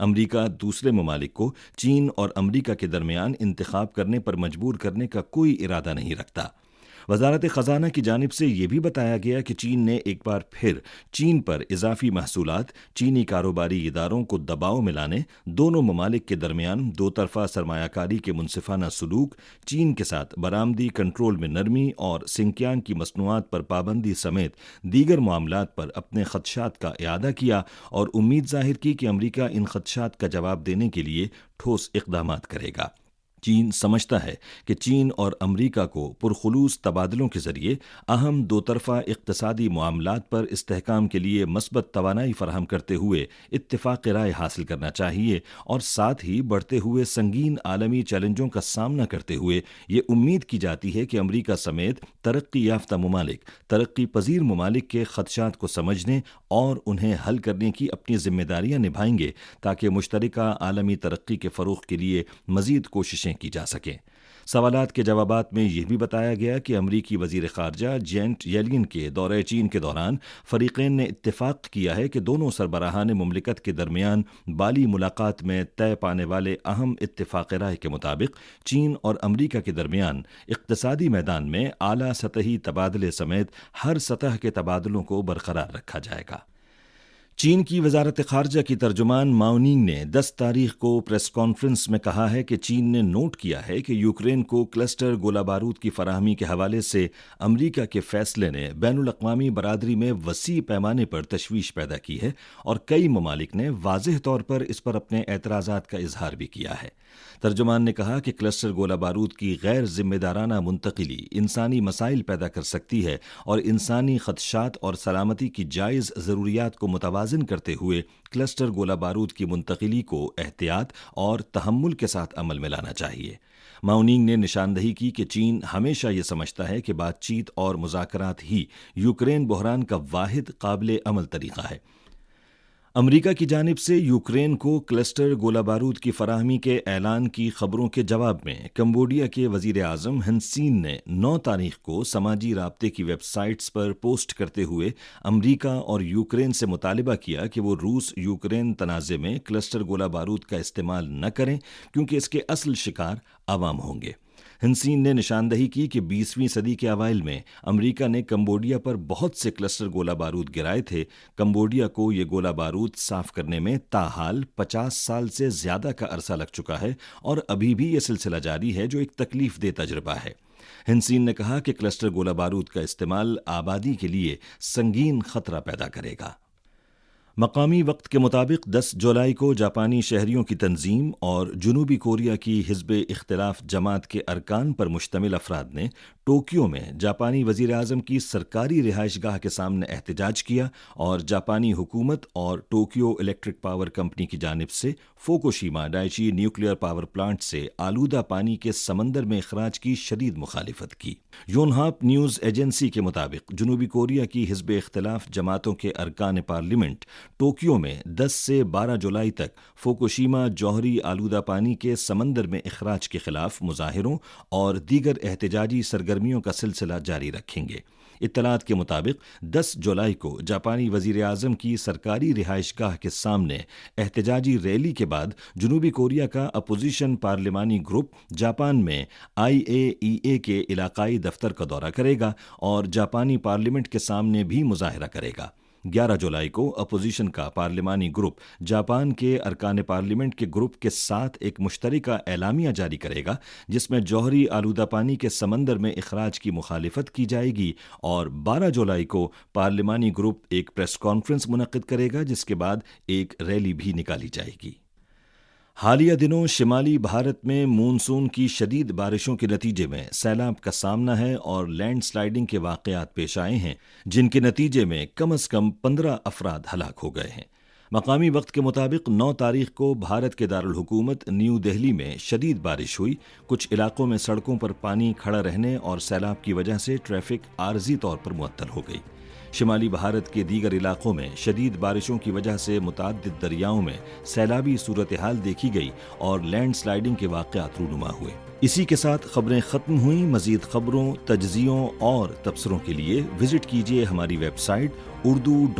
امریکہ دوسرے ممالک کو چین اور امریکہ کے درمیان انتخاب کرنے پر مجبور کرنے کا کوئی ارادہ نہیں رکھتا۔ وزارت خزانہ کی جانب سے یہ بھی بتایا گیا کہ چین نے ایک بار پھر چین پر اضافی محصولات، چینی کاروباری اداروں کو دباؤ میں لانے، دونوں ممالک کے درمیان دو طرفہ سرمایہ کاری کے منصفانہ سلوک، چین کے ساتھ برآمدی کنٹرول میں نرمی اور سنکیانگ کی مصنوعات پر پابندی سمیت دیگر معاملات پر اپنے خدشات کا اعادہ کیا اور امید ظاہر کی کہ امریکہ ان خدشات کا جواب دینے کے لیے ٹھوس اقدامات کرے گا۔ چین سمجھتا ہے کہ چین اور امریکہ کو پرخلوص تبادلوں کے ذریعے اہم دو طرفہ اقتصادی معاملات پر استحکام کے لیے مثبت توانائی فراہم کرتے ہوئے اتفاق رائے حاصل کرنا چاہیے اور ساتھ ہی بڑھتے ہوئے سنگین عالمی چیلنجوں کا سامنا کرتے ہوئے یہ امید کی جاتی ہے کہ امریکہ سمیت ترقی یافتہ ممالک ترقی پذیر ممالک کے خدشات کو سمجھنے اور انہیں حل کرنے کی اپنی ذمہ داریاں نبھائیں گے تاکہ مشترکہ عالمی ترقی کے فروغ کے لیے مزید کوششیں کی جا سکیں۔ سوالات کے جوابات میں یہ بھی بتایا گیا کہ امریکی وزیر خارجہ جینٹ یلین کے دورہ چین کے دوران فریقین نے اتفاق کیا ہے کہ دونوں سربراہان مملکت کے درمیان بالی ملاقات میں طے پانے والے اہم اتفاق رائے کے مطابق چین اور امریکہ کے درمیان اقتصادی میدان میں اعلیٰ سطحی تبادلے سمیت ہر سطح کے تبادلوں کو برقرار رکھا جائے گا۔ چین کی وزارت خارجہ کی ترجمان ماؤ نینگ نے 10 تاریخ کو پریس کانفرنس میں کہا ہے کہ چین نے نوٹ کیا ہے کہ یوکرین کو کلسٹر گولہ بارود کی فراہمی کے حوالے سے امریکہ کے فیصلے نے بین الاقوامی برادری میں وسیع پیمانے پر تشویش پیدا کی ہے اور کئی ممالک نے واضح طور پر اس پر اپنے اعتراضات کا اظہار بھی کیا ہے۔ ترجمان نے کہا کہ کلسٹر گولہ بارود کی غیر ذمہ دارانہ منتقلی انسانی مسائل پیدا کر سکتی ہے اور انسانی خدشات اور سلامتی کی جائز ضروریات کو متوازن کرتے ہوئے کلسٹر گولہ بارود کی منتقلی کو احتیاط اور تحمل کے ساتھ عمل میں لانا چاہیے۔ ماؤ نینگ نے نشاندہی کی کہ چین ہمیشہ یہ سمجھتا ہے کہ بات چیت اور مذاکرات ہی یوکرین بحران کا واحد قابل عمل طریقہ ہے۔ امریکہ کی جانب سے یوکرین کو کلسٹر گولہ بارود کی فراہمی کے اعلان کی خبروں کے جواب میں کمبوڈیا کے وزیر اعظم ہن سین نے 9 تاریخ کو سماجی رابطے کی ویب سائٹس پر پوسٹ کرتے ہوئے امریکہ اور یوکرین سے مطالبہ کیا کہ وہ روس یوکرین تنازع میں کلسٹر گولہ بارود کا استعمال نہ کریں کیونکہ اس کے اصل شکار عوام ہوں گے۔ ہن سین نے نشاندہی کی کہ 20ویں صدی کے اوائل میں امریکہ نے کمبوڈیا پر بہت سے کلسٹر گولہ بارود گرائے تھے۔ کمبوڈیا کو یہ گولہ بارود صاف کرنے میں تاحال 50 سال سے زیادہ کا عرصہ لگ چکا ہے اور ابھی بھی یہ سلسلہ جاری ہے جو ایک تکلیف دہ تجربہ ہے۔ ہن سین نے کہا کہ کلسٹر گولہ بارود کا استعمال آبادی کے لیے سنگین خطرہ پیدا کرے گا۔ مقامی وقت کے مطابق 10 جولائی کو جاپانی شہریوں کی تنظیم اور جنوبی کوریا کی حزب اختلاف جماعت کے ارکان پر مشتمل افراد نے ٹوکیو میں جاپانی وزیر اعظم کی سرکاری رہائش گاہ کے سامنے احتجاج کیا اور جاپانی حکومت اور ٹوکیو الیکٹرک پاور کمپنی کی جانب سے فوکوشیما ڈائچی نیوکلیئر پاور پلانٹ سے آلودہ پانی کے سمندر میں اخراج کی شدید مخالفت کی۔ یونہاپ نیوز ایجنسی کے مطابق جنوبی کوریا کی حزب اختلاف جماعتوں کے ارکان پارلیمنٹ ٹوکیو میں 10 سے 12 جولائی تک فوکوشیما جوہری آلودہ پانی کے سمندر میں اخراج کے خلاف مظاہروں اور دیگر احتجاجی سرگرمیوں کا سلسلہ جاری رکھیں گے۔ اطلاعات کے مطابق 10 جولائی کو جاپانی وزیر اعظم کی سرکاری رہائش گاہ کے سامنے احتجاجی ریلی کے بعد جنوبی کوریا کا اپوزیشن پارلیمانی گروپ جاپان میں IAEA کے علاقائی دفتر کا دورہ کرے گا اور جاپانی پارلیمنٹ کے سامنے بھی مظاہرہ کرے گا۔ 11 جولائی کو اپوزیشن کا پارلیمانی گروپ جاپان کے ارکان پارلیمنٹ کے گروپ کے ساتھ ایک مشترکہ اعلامیہ جاری کرے گا جس میں جوہری آلودہ پانی کے سمندر میں اخراج کی مخالفت کی جائے گی اور 12 جولائی کو پارلیمانی گروپ ایک پریس کانفرنس منعقد کرے گا جس کے بعد ایک ریلی بھی نکالی جائے گی۔ حالیہ دنوں شمالی بھارت میں مونسون کی شدید بارشوں کے نتیجے میں سیلاب کا سامنا ہے اور لینڈ سلائیڈنگ کے واقعات پیش آئے ہیں جن کے نتیجے میں کم از کم 15 افراد ہلاک ہو گئے ہیں۔ مقامی وقت کے مطابق 9 تاریخ کو بھارت کے دارالحکومت نیو دہلی میں شدید بارش ہوئی۔ کچھ علاقوں میں سڑکوں پر پانی کھڑا رہنے اور سیلاب کی وجہ سے ٹریفک عارضی طور پر معطل ہو گئی۔ شمالی بھارت کے دیگر علاقوں میں شدید بارشوں کی وجہ سے متعدد دریاؤں میں سیلابی صورتحال دیکھی گئی اور لینڈ سلائیڈنگ کے واقعات رونما ہوئے۔ اسی کے ساتھ خبریں ختم ہوئیں۔ مزید خبروں، تجزیوں اور تبصروں کے لیے وزٹ کیجیے ہماری ویب سائٹ urdu.cri.cn